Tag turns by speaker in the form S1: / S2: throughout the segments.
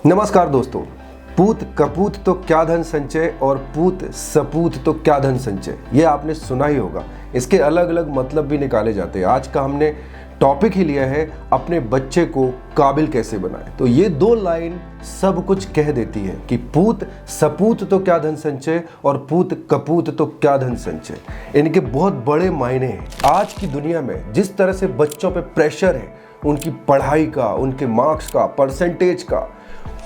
S1: नमस्कार दोस्तों। पूत कपूत तो क्या धन संचय और पूत सपूत तो क्या धन संचय, ये आपने सुना ही होगा। इसके अलग अलग मतलब भी निकाले जाते हैं। आज का हमने टॉपिक ही लिया है अपने बच्चे को काबिल कैसे बनाएं। तो ये दो लाइन सब कुछ कह देती है कि पूत सपूत तो क्या धन संचय और पूत कपूत तो क्या धन संचय। इनके बहुत बड़े मायने हैं। आज की दुनिया में जिस तरह से बच्चों पे प्रेशर है, उनकी पढ़ाई का, उनके मार्क्स का, परसेंटेज का,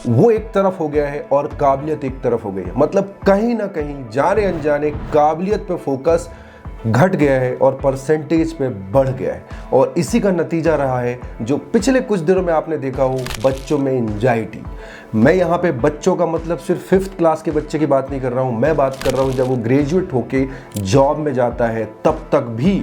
S1: वो एक तरफ हो गया है और काबिलियत एक तरफ हो गई है। मतलब कहीं ना कहीं जाने अनजाने काबिलियत पे फोकस घट गया है और परसेंटेज पे बढ़ गया है। और इसी का नतीजा रहा है जो पिछले कुछ दिनों में आपने देखा हो, बच्चों में एंजाइटी। मैं यहाँ पे बच्चों का मतलब सिर्फ 5th क्लास के बच्चे की बात नहीं कर रहा हूँ। मैं बात कर रहा हूँ जब वो ग्रेजुएट होके जॉब में जाता है तब तक भी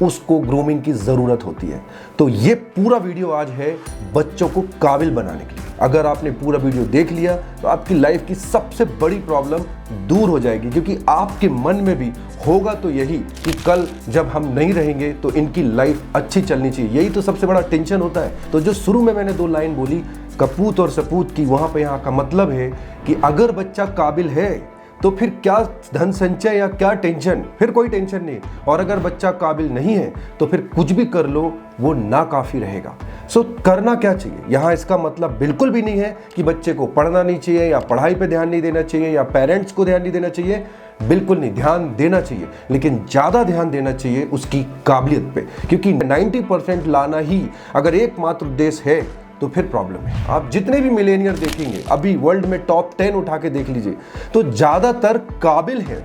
S1: उसको ग्रूमिंग की ज़रूरत होती है। तो ये पूरा वीडियो आज है बच्चों को काबिल बनाने के लिए। अगर आपने पूरा वीडियो देख लिया तो आपकी लाइफ की सबसे बड़ी प्रॉब्लम दूर हो जाएगी, क्योंकि आपके मन में भी होगा तो यही कि कल जब हम नहीं रहेंगे तो इनकी लाइफ अच्छी चलनी चाहिए। यही तो सबसे बड़ा टेंशन होता है। तो जो शुरू में मैंने 2 लाइन बोली कपूत और सपूत की, वहाँ पे यहाँ का मतलब है कि अगर बच्चा काबिल है तो फिर क्या धन संचय या क्या टेंशन, फिर कोई टेंशन नहीं। और अगर बच्चा काबिल नहीं है तो फिर कुछ भी कर लो वो नाकाफी रहेगा। सो करना क्या चाहिए यहाँ, इसका मतलब बिल्कुल भी नहीं है कि बच्चे को पढ़ना नहीं चाहिए या पढ़ाई पे ध्यान नहीं देना चाहिए या पेरेंट्स को ध्यान नहीं देना चाहिए। बिल्कुल नहीं, ध्यान देना चाहिए, लेकिन ज़्यादा ध्यान देना चाहिए उसकी काबिलियत पे, क्योंकि 90% लाना ही अगर एकमात्र उद्देश्य है तो फिर प्रॉब्लम है। आप जितने भी मिलेनियर देखेंगे अभी वर्ल्ड में टॉप 10 उठा के देख लीजिए तो ज़्यादातर काबिल हैं।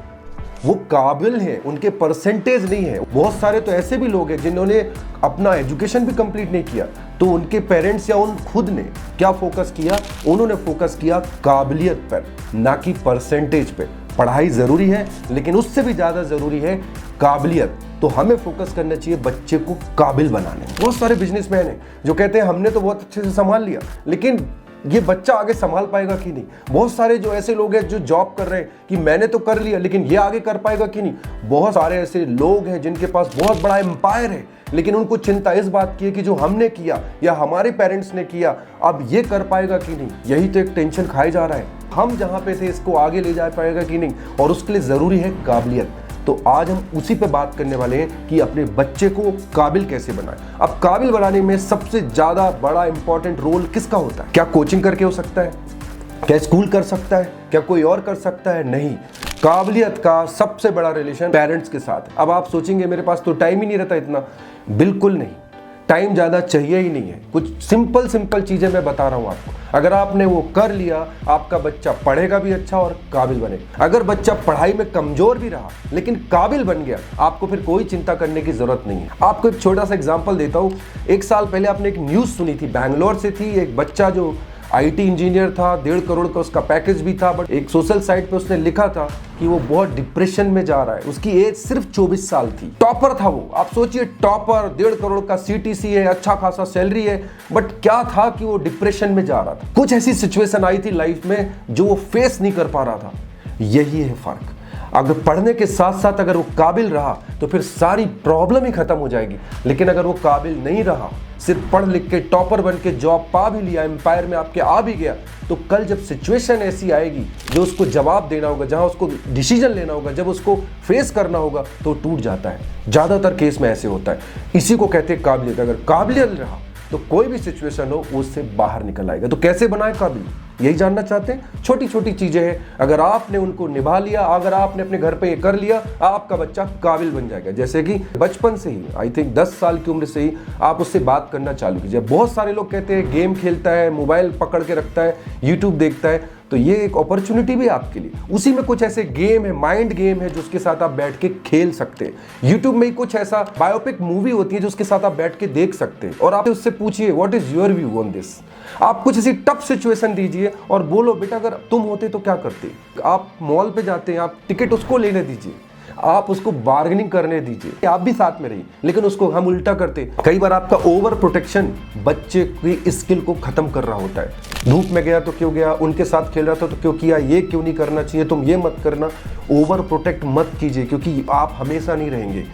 S1: वो काबिल हैं, उनके परसेंटेज नहीं है। बहुत सारे तो ऐसे भी लोग हैं जिन्होंने अपना एजुकेशन भी कंप्लीट नहीं किया, तो उनके पेरेंट्स या उन खुद ने क्या फोकस किया, उन्होंने फोकस किया काबिलियत पर, ना कि परसेंटेज पे। पढ़ाई ज़रूरी है लेकिन उससे भी ज़्यादा ज़रूरी है काबिलियत। तो हमें फोकस करना चाहिए बच्चे को काबिल बनाने। बहुत सारे बिजनेसमैन हैं जो कहते हैं हमने तो बहुत अच्छे से संभाल लिया, लेकिन ये बच्चा आगे संभाल पाएगा कि नहीं। बहुत सारे जो ऐसे लोग हैं जो जॉब कर रहे हैं कि मैंने तो कर लिया, लेकिन ये आगे कर पाएगा कि नहीं। बहुत सारे ऐसे लोग हैं जिनके पास बहुत बड़ा एम्पायर है, लेकिन उनको चिंता इस बात की है कि जो हमने किया या हमारे पेरेंट्स ने किया अब ये कर पाएगा कि नहीं। यही तो एक टेंशन खाए जा रहा है। हम जहाँ पे थे इसको आगे ले जा पाएगा कि नहीं, और उसके लिए ज़रूरी है काबिलियत। तो आज हम उसी पे बात करने वाले हैं कि अपने बच्चे को काबिल कैसे बनाएं। अब काबिल बनाने में सबसे ज़्यादा बड़ा इंपॉर्टेंट रोल किसका होता है? क्या कोचिंग करके हो सकता है? क्या स्कूल कर सकता है? क्या कोई और कर सकता है? नहीं। काबिलियत का सबसे बड़ा रिलेशन पेरेंट्स के साथ है। अब आप सोचेंगे मेरे पास तो टाइम ही नहीं रहता इतना। बिल्कुल नहीं, टाइम ज़्यादा चाहिए ही नहीं है। कुछ सिंपल चीज़ें मैं बता रहा हूँ आपको। अगर आपने वो कर लिया, आपका बच्चा पढ़ेगा भी अच्छा और काबिल बनेगा। अगर बच्चा पढ़ाई में कमज़ोर भी रहा लेकिन काबिल बन गया, आपको फिर कोई चिंता करने की ज़रूरत नहीं है। आपको एक छोटा सा एग्जाम्पल देता हूँ। 1 साल पहले आपने एक न्यूज़ सुनी थी, बैंगलोर से थी। एक बच्चा जो IT इंजीनियर था, 1.5 करोड़ का उसका पैकेज भी था, बट एक सोशल साइट पे उसने लिखा था कि वो बहुत डिप्रेशन में जा रहा है। उसकी एज सिर्फ 24 साल थी। टॉपर था वो। आप सोचिए, टॉपर, 1.5 करोड़ का CTC है, अच्छा खासा सैलरी है, बट क्या था कि वो डिप्रेशन में जा रहा था। कुछ ऐसी सिचुएशन आई थी लाइफ में जो वो फेस नहीं कर पा रहा था। यही है फर्क। अगर पढ़ने के साथ साथ अगर वो काबिल रहा तो फिर सारी प्रॉब्लम ही खत्म हो जाएगी। लेकिन अगर वो काबिल नहीं रहा, सिर्फ पढ़ लिख के टॉपर बन के जॉब पा भी लिया, एम्पायर में आपके आ भी गया, तो कल जब सिचुएशन ऐसी आएगी जो उसको जवाब देना होगा, जहां उसको डिसीजन लेना होगा, जब उसको फेस करना होगा, तो टूट जाता है। ज़्यादातर केस में ऐसे होता है। इसी को कहते हैं काबिलियत। अगर काबिलियत रहा तो कोई भी सिचुएशन हो उससे बाहर निकल आएगा। तो कैसे बनाए काबिल, यही जानना चाहते हैं। छोटी छोटी चीज़ें हैं, अगर आपने उनको निभा लिया, अगर आपने अपने घर पे ये कर लिया, आपका बच्चा काबिल बन जाएगा। जैसे कि बचपन से ही, आई थिंक 10 साल की उम्र से ही आप उससे बात करना चालू कीजिए। बहुत सारे लोग कहते हैं गेम खेलता है, मोबाइल पकड़ के रखता है, यूट्यूब देखता है, तो ये एक अपॉर्चुनिटी भी है आपके लिए। उसी में कुछ ऐसे गेम है, माइंड गेम है, जो उसके साथ आप बैठ के खेल सकते हैं। यूट्यूब में ही कुछ ऐसा बायोपिक मूवी होती है जो उसके साथ आप बैठ के देख सकते हैं, और आप उससे पूछिए what is your view on this. आप कुछ ऐसी टफ सिचुएशन दीजिए और बोलो बेटा अगर तुम होते तो क्या करते। आप मॉल पे जाते हैं, आप टिकट उसको लेने दीजिए, आप उसको बार्गेनिंग करने दीजिए, आप भी साथ में रहिए। लेकिन उसको हम उल्टा करते। कई बार आपका ओवर प्रोटेक्शन बच्चे की स्किल को खत्म कर रहा होता है। धूप में गया तो क्यों गया, उनके साथ खेल रहा था तो क्यों किया, ये क्यों नहीं करना चाहिए, तुम ये मत करना। ओवर प्रोटेक्ट मत कीजिए, क्योंकि आप हमेशा नहीं रहेंगे।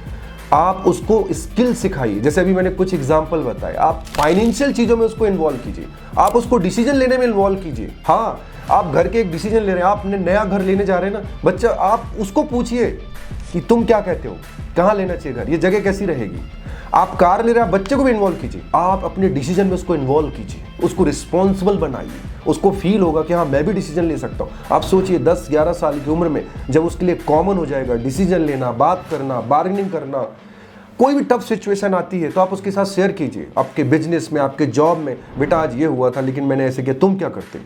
S1: आप उसको स्किल सिखाइए। जैसे अभी मैंने कुछ एग्जांपल बताए, आप फाइनेंशियल चीजों में उसको इन्वॉल्व कीजिए, आप उसको डिसीजन लेने में इन्वॉल्व कीजिए। हाँ, आप घर के एक डिसीजन ले रहे हैं, आपने नया घर लेने जा रहे हैं ना, बच्चा आप उसको पूछिए कि तुम क्या कहते हो, कहाँ लेना चाहिए घर, ये जगह कैसी रहेगी। आप कार ले रहे हैं, आप बच्चे को भी इन्वॉल्व कीजिए, आप अपने डिसीजन में उसको इन्वॉल्व कीजिए, उसको रिस्पॉन्सिबल बनाइए, उसको फील होगा कि हाँ मैं भी डिसीजन ले सकता हूँ। आप सोचिए 10-11 साल की उम्र में जब उसके लिए कॉमन हो जाएगा डिसीजन लेना, बात करना, बार्गेनिंग करना, कोई भी टफ सिचुएशन आती है तो आप उसके साथ शेयर कीजिए। आपके बिजनेस में, आपके जॉब में, बेटा आज ये हुआ था लेकिन मैंने ऐसे किया, तुम क्या करते।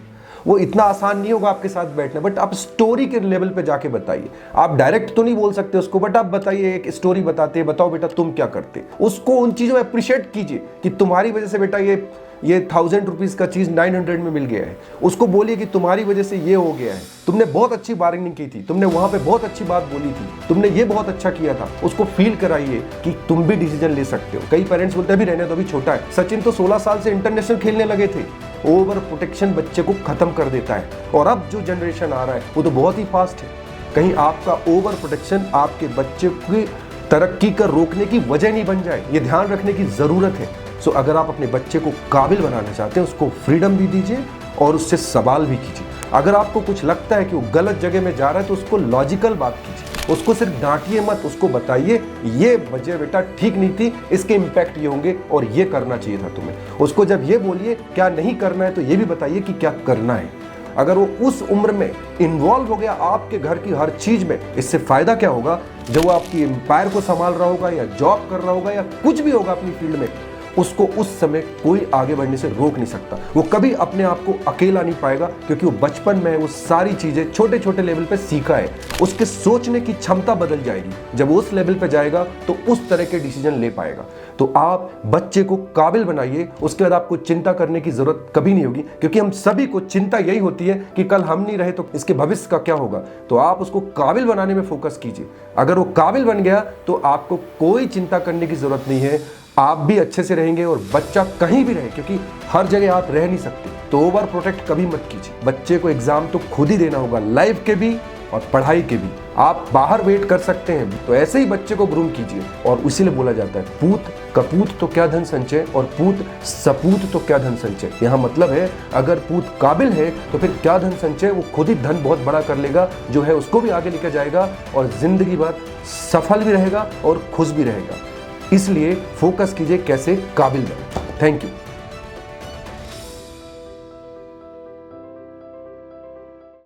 S1: वो इतना आसान नहीं होगा आपके साथ बैठना, बट आप स्टोरी के लेवल पे जाके बताइए। आप डायरेक्ट तो नहीं बोल सकते उसको, बट आप बताइए, एक स्टोरी बताते, बताओ बेटा तुम क्या करते। उसको उन चीज़ों में अप्रिशिएट कीजिए कि तुम्हारी वजह से बेटा ये 1000 रुपीज़ का चीज़ 900 में मिल गया है। उसको बोलिए कि तुम्हारी वजह से ये हो गया है, तुमने बहुत अच्छी बार्गेनिंग की थी, तुमने वहाँ पे बहुत अच्छी बात बोली थी, तुमने ये बहुत अच्छा किया था। उसको फील कराइए कि तुम भी डिसीजन ले सकते हो। कई पेरेंट्स बोलते हैं अभी रहने दो, अभी छोटा है। सचिन तो 16 साल से इंटरनेशनल खेलने लगे थे। ओवर प्रोटेक्शन बच्चे को खत्म कर देता है, और अब जो जनरेशन आ रहा है वो तो बहुत ही फास्ट है। कहीं आपका ओवर प्रोटेक्शन आपके बच्चे की तरक्की कर रोकने की वजह नहीं बन जाए, ये ध्यान रखने की ज़रूरत है। सो अगर आप अपने बच्चे को काबिल बनाना चाहते हैं, उसको फ्रीडम भी दीजिए और उससे सवाल भी कीजिए। अगर आपको कुछ लगता है कि वो गलत जगह में जा रहा है तो उसको लॉजिकल बात कीजिए, उसको सिर्फ डांटिए मत, उसको बताइए ये वजह बेटा ठीक नहीं थी, इसके इम्पैक्ट ये होंगे और ये करना चाहिए था तुम्हें। उसको जब ये बोलिए क्या नहीं करना है तो ये भी बताइए कि क्या करना है। अगर वो उस उम्र में इन्वॉल्व हो गया आपके घर की हर चीज में, इससे फायदा क्या होगा, जब वो आपकी एम्पायर को संभाल रहा होगा या जॉब कर रहा होगा या कुछ भी होगा अपनी फील्ड में, उसको उस समय कोई आगे बढ़ने से रोक नहीं सकता। वो कभी अपने आप को अकेला नहीं पाएगा, क्योंकि वो बचपन में वो सारी चीजें छोटे छोटे लेवल पे सीखा है। उसके सोचने की क्षमता बदल जाएगी। जब वो उस लेवल पे जाएगा तो उस तरह के डिसीजन ले पाएगा। तो आप बच्चे को काबिल बनाइए, उसके बाद आपको चिंता करने की जरूरत कभी नहीं होगी, क्योंकि हम सभी को चिंता यही होती है कि कल हम नहीं रहे तो इसके भविष्य का क्या होगा। तो आप उसको काबिल बनाने में फोकस कीजिए। अगर वो काबिल बन गया तो आपको कोई चिंता करने की जरूरत नहीं है। आप भी अच्छे से रहेंगे और बच्चा कहीं भी रहे, क्योंकि हर जगह आप रह नहीं सकते। तो ओवर प्रोटेक्ट कभी मत कीजिए। बच्चे को एग्जाम तो खुद ही देना होगा, लाइफ के भी और पढ़ाई के भी। आप बाहर वेट कर सकते हैं, तो ऐसे ही बच्चे को ग्रूम कीजिए। और इसीलिए बोला जाता है पूत कपूत तो क्या धन संचय और पूत सपूत तो क्या धन संचय। यहाँ मतलब है अगर पूत काबिल है तो फिर क्या धन संचय, वो खुद ही धन बहुत बड़ा कर लेगा, जो है उसको भी आगे लेकर जाएगा और जिंदगी भर सफल भी रहेगा और खुश भी रहेगा। इसलिए फोकस कीजिए कैसे काबिल बने। Thank you.